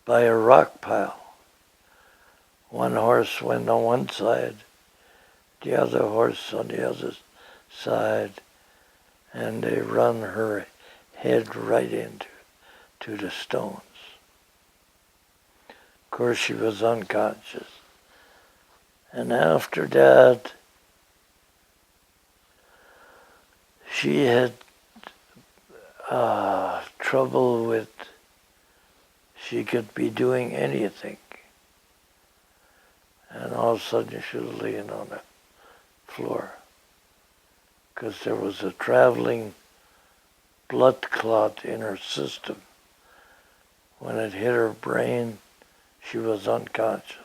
by a rock pile. One horse went on one side, the other horse on the other side, and they run her head right into the stones. Of course, she was unconscious. And after that, she had trouble with, she could be doing anything. and all of a sudden she was laying on the floor. Because there was a traveling blood clot in her system. When it hit her brain, she was unconscious.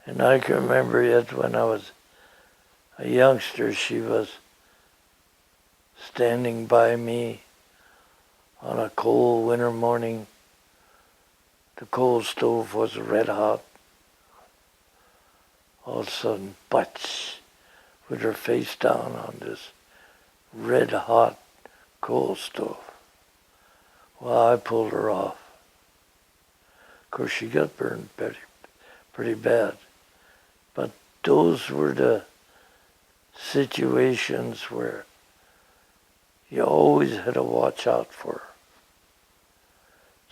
And I can remember yet when I was a youngster, she was standing by me on a cold winter morning. The coal stove was red hot. All of a sudden, butch, with her face down on this red hot coal stove. Well, I pulled her off. Of course, she got burned pretty bad. But those were the situations where you always had to watch out for her.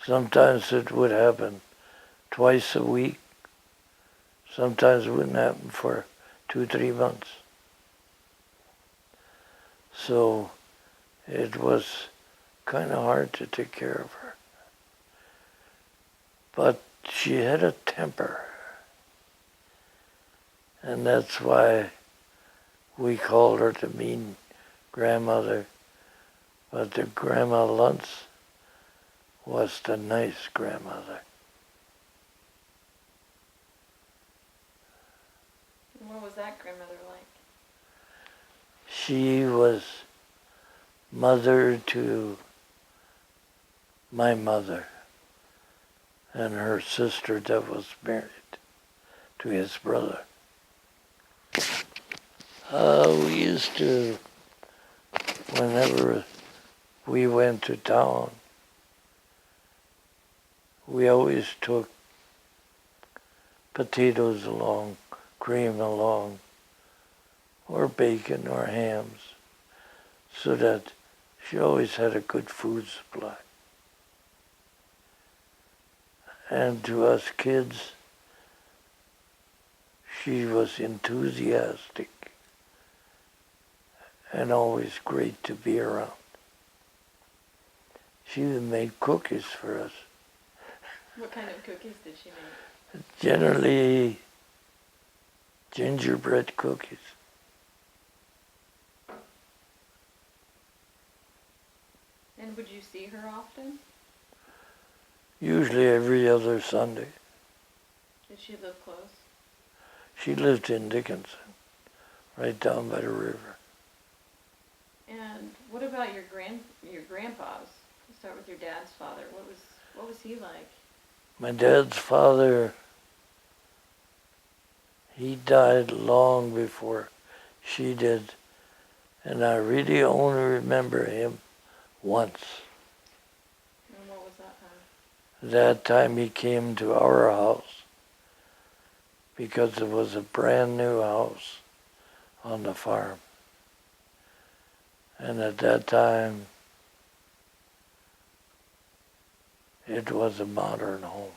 Sometimes it would happen twice a week. Sometimes it wouldn't happen for 2-3 months. So it was kind of hard to take care of her. But she had a temper. And that's why we called her the mean grandmother. But the Grandma Luntz was the nice grandmother. And what was that grandmother like? She was mother to my mother and her sister that was married to his brother. We used to, whenever we went to town, we always took potatoes along, cream along, or bacon or hams, so that she always had a good food supply. And to us kids, she was enthusiastic and always great to be around. She even made cookies for us. What kind of cookies did she make? Generally, gingerbread cookies. And would you see her often? Usually every other Sunday. Did she live close? She lived in Dickinson, right down by the river. And what about your grandpas? Let's start with your dad's father. What was he like? My dad's father, he died long before she did, and I really only remember him once. And what was that time? That time he came to our house because it was a brand new house on the farm. And at that time, it was a modern home.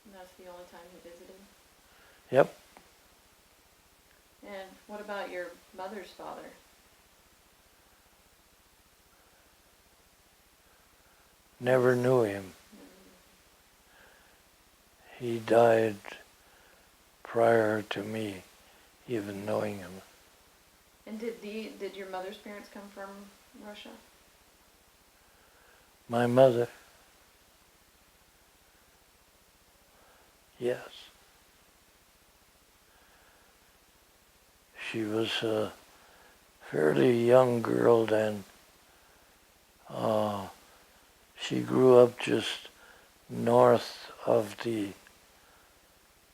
And that's the only time he visited? Yep. And what about your mother's father? Never knew him. He died prior to me even knowing him. And did your mother's parents come from Russia? My mother? Yes. She was a fairly young girl then. She grew up just north of the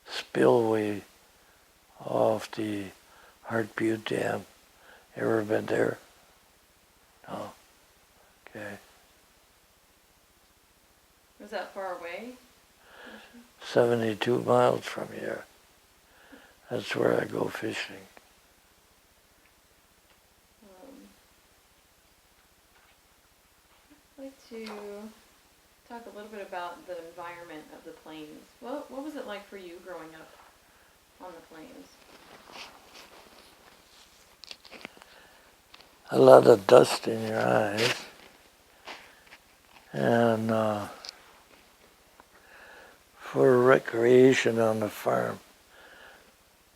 spillway of the Heart Butte Dam. Ever been there? No. Okay. Was that far away? 72 miles from here. That's where I go fishing. I'd like to talk a little bit about the environment of the plains. What was it like for you growing up on the plains? A lot of dust in your eyes. And for recreation on the farm.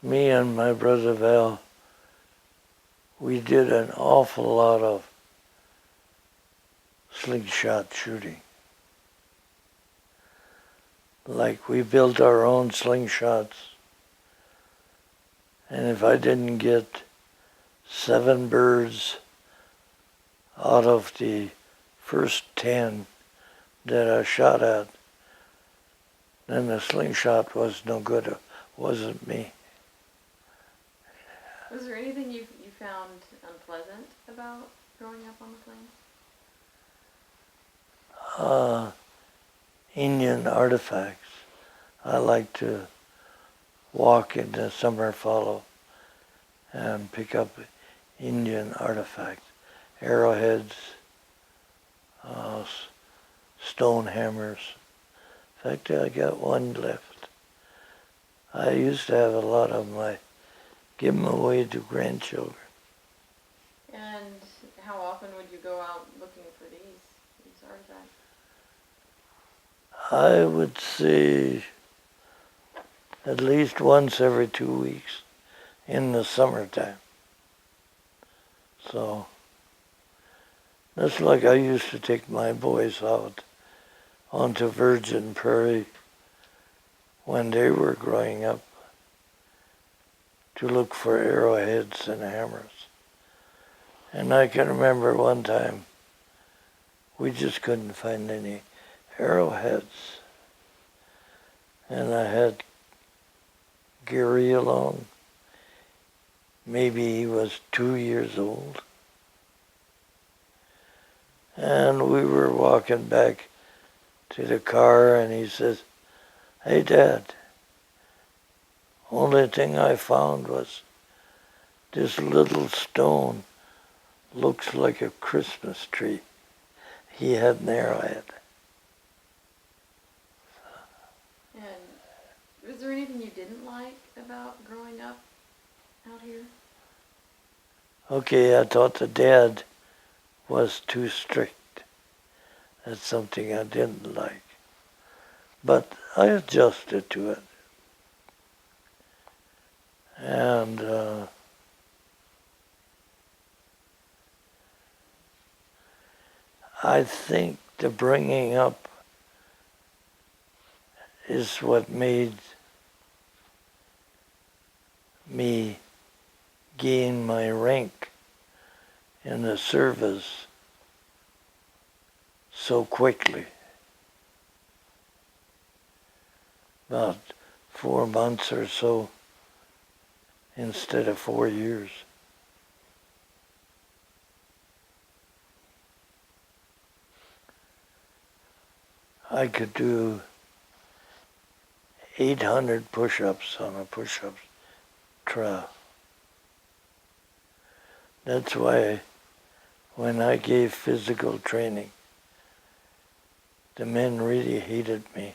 Me and my brother Val, we did an awful lot of slingshot shooting. Like we built our own slingshots, and if I didn't get 7 birds out of the first 10 that I shot at, then the slingshot was no good. It wasn't me. Was there anything you found unpleasant about growing up on the plains? Indian artifacts. I like to walk in the summer fallow and pick up Indian artifacts, arrowheads, stone hammers. In fact, I got one left. I used to have a lot of them. I give them away to grandchildren. And how often would you go out looking for these artifacts? I would say at least once every 2 weeks in the summertime. So that's like I used to take my boys out onto virgin prairie when they were growing up to look for arrowheads and hammers. And I can remember one time we just couldn't find any arrowheads. And I had Gary along. Maybe he was 2 years old. And we were walking back to the car and he says, "Hey Dad, only thing I found was this little stone looks like a Christmas tree." He had an arrowhead. And was there anything you didn't like about growing up out here? Okay, I thought the dad was too strict. That's something I didn't like. But I adjusted to it. And I think the bringing up is what made me gain my rank in the service so quickly. About 4 months or so instead of 4 years. I could do 800 push-ups on a push-up trial. That's why when I gave physical training, the men really hated me.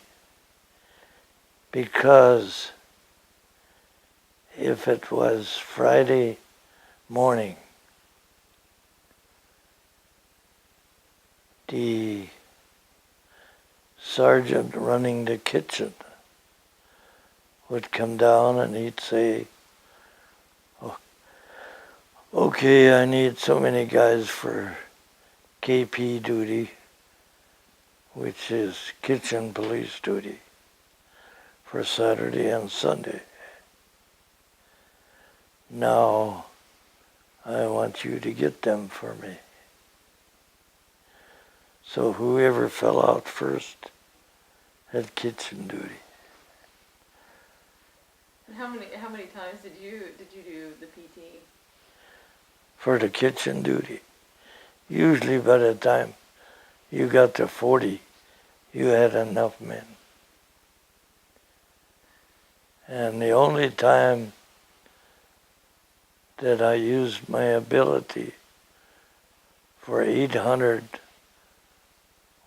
Because if it was Friday morning, the sergeant running the kitchen would come down and he'd say, "Oh, okay, I need so many guys for KP duty, which is kitchen police duty, for Saturday and Sunday. Now, I want you to get them for me." So whoever fell out first had kitchen duty. And how many times did you do the PT? For the kitchen duty. Usually by the time you got to 40, you had enough men. And the only time that I used my ability for 800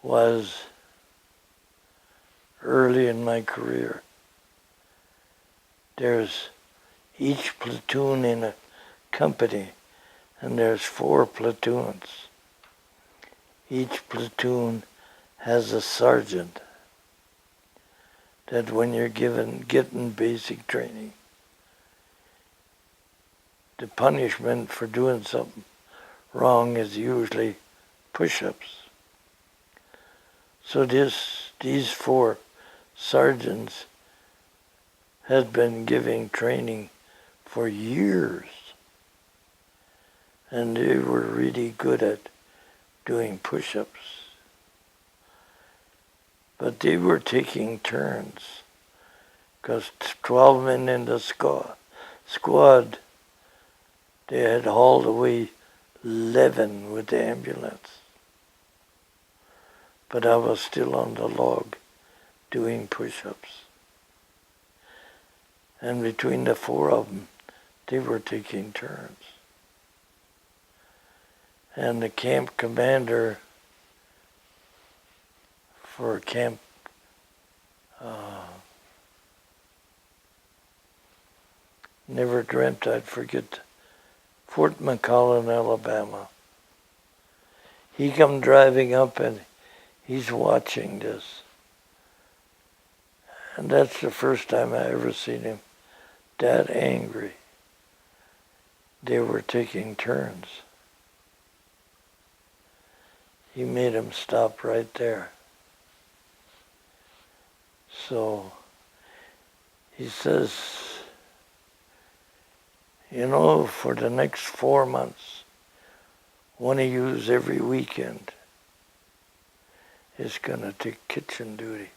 was early in my career. There's each platoon in a company, and there's 4 platoons. Each platoon has a sergeant. that when you're getting basic training, the punishment for doing something wrong is usually push-ups. So these 4 sergeants had been giving training for years, and they were really good at doing push-ups. But they were taking turns, because 12 men in the squad, they had hauled away 11 with the ambulance. But I was still on the log doing push-ups. And between the 4 of them, they were taking turns. And the camp commander for camp never dreamt I'd forget Fort McCollin, Alabama. He come driving up and he's watching this. And that's the first time I ever seen him that angry. They were taking turns. He made him stop right there. So he says, you know, for the next 4 months, one of yous every weekend is going to take kitchen duty.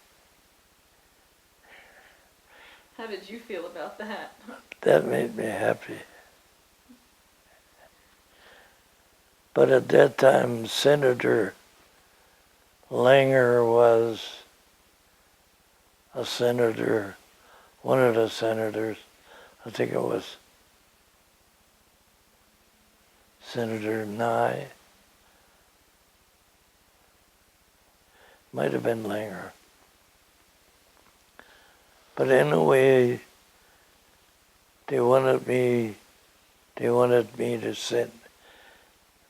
How did you feel about that? That made me happy. But at that time, Senator Langer was a senator, one of the senators, I think it was Senator Nye, might have been Langer. But anyway, they wanted me to send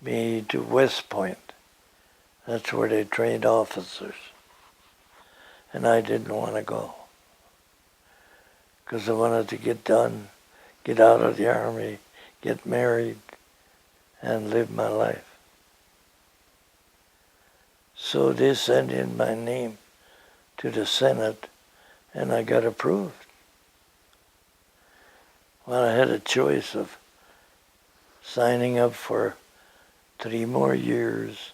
me to West Point. That's where they trained officers. And I didn't want to go, because I wanted to get done, get out of the Army, get married, and live my life. So they sent in my name to the Senate, and I got approved. Well, I had a choice of signing up for 3 more years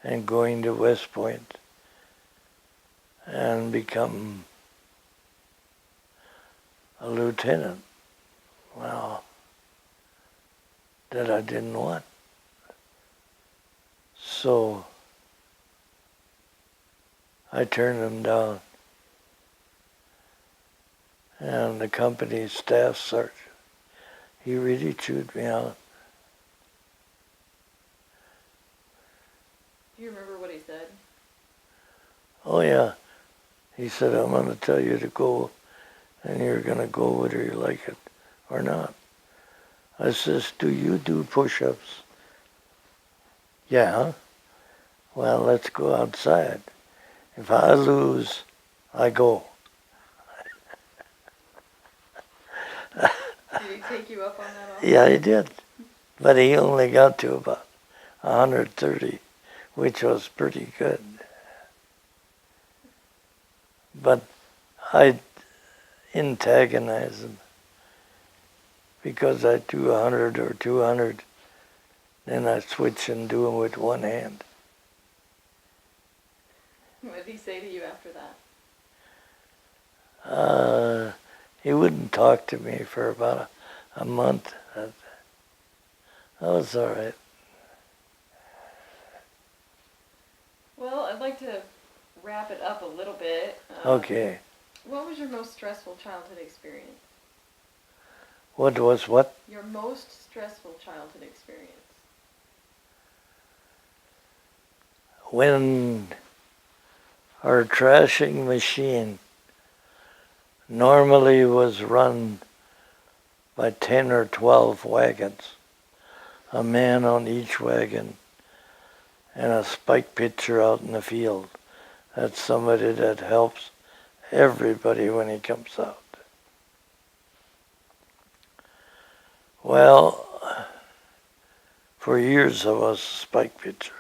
and going to West Point and become a lieutenant. Well, that I didn't want. So I turned them down. And the company staff sergeant, he really chewed me out. Do you remember what he said? Oh yeah. He said, I'm going to tell you to go, and you're going to go whether you like it or not. I says, do you do push-ups? Yeah. Well, let's go outside. If I lose, I go. Did he take you up on that offer? Yeah, he did. But he only got to about 130, which was pretty good. But I antagonize him because I do 100 or 200, then I switch and do them with one hand. What did he say to you after that? He wouldn't talk to me for about a month. That was all right. Well, I'd like to wrap it up a little bit. Okay. What was your most stressful childhood experience? What was what? Your most stressful childhood experience. When our trashing machine normally was run by 10 or 12 wagons, a man on each wagon, and a spike pitcher out in the field. That's somebody that helps everybody when he comes out. Well, for years I was a spike pitcher.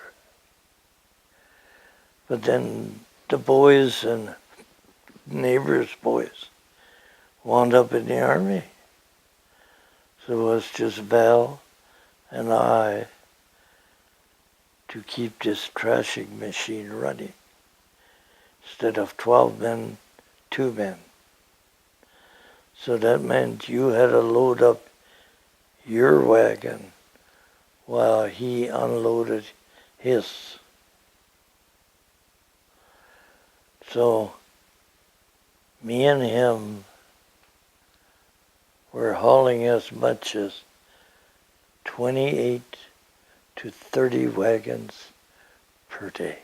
But then the boys and neighbors' boys wound up in the Army. So it was just Val and I to keep this trashing machine running. Instead of 12 men, 2 men. So that meant you had to load up your wagon while he unloaded his. So me and him were hauling as much as 28 to 30 wagons per day.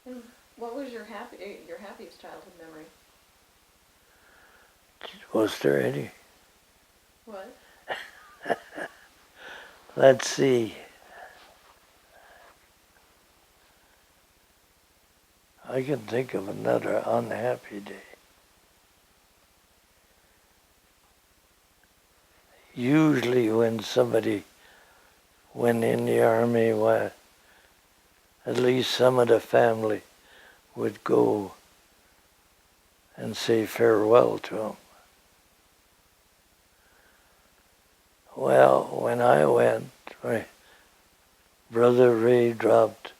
And what was your happiest childhood memory? Was there any? What? Let's see. I can think of another unhappy day. Usually when somebody went in the Army, well, at least some of the family would go and say farewell to him. Well, when I went, my brother Ray dropped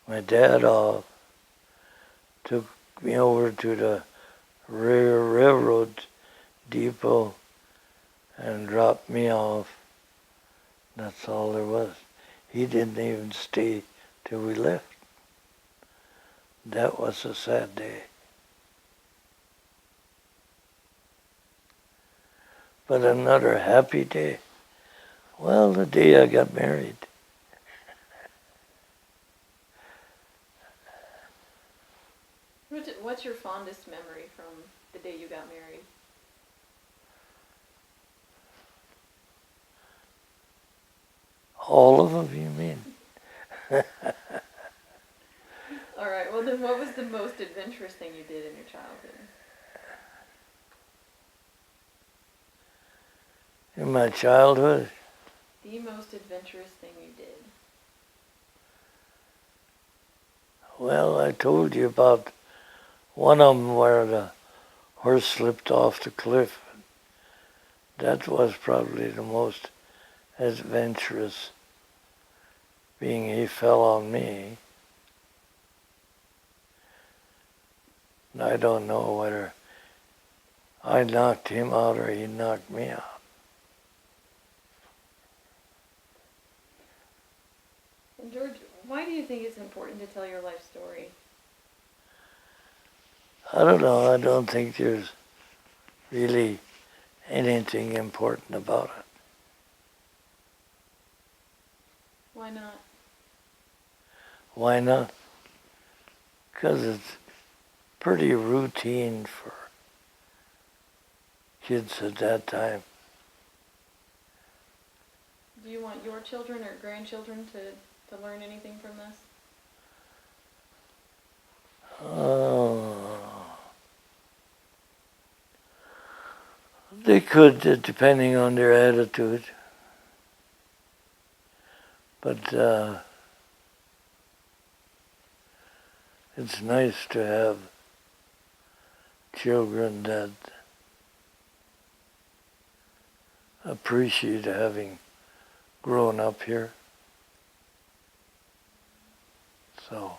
my dad off, took me over to the railroad depot and dropped me off. That's all there was. He didn't even stay till we left. That was a sad day. But another happy day. Well, the day I got married. What's your fondest memory from the day you got married? All of them, you mean? All right. Well, then, what was the most adventurous thing you did in your childhood? In my childhood, The most adventurous thing you did. well, I told you about one of them where the horse slipped off the cliff. That was probably the most adventurous, being he fell on me. And I don't know whether I knocked him out or he knocked me out. And George, why do you think it's important to tell your life story? I don't know. I don't think there's really anything important about it. Why not? Why not? Because it's pretty routine for kids at that time. Do you want your children or grandchildren to learn anything from this? They could, depending on their attitude. But it's nice to have children that appreciate having grown up here. So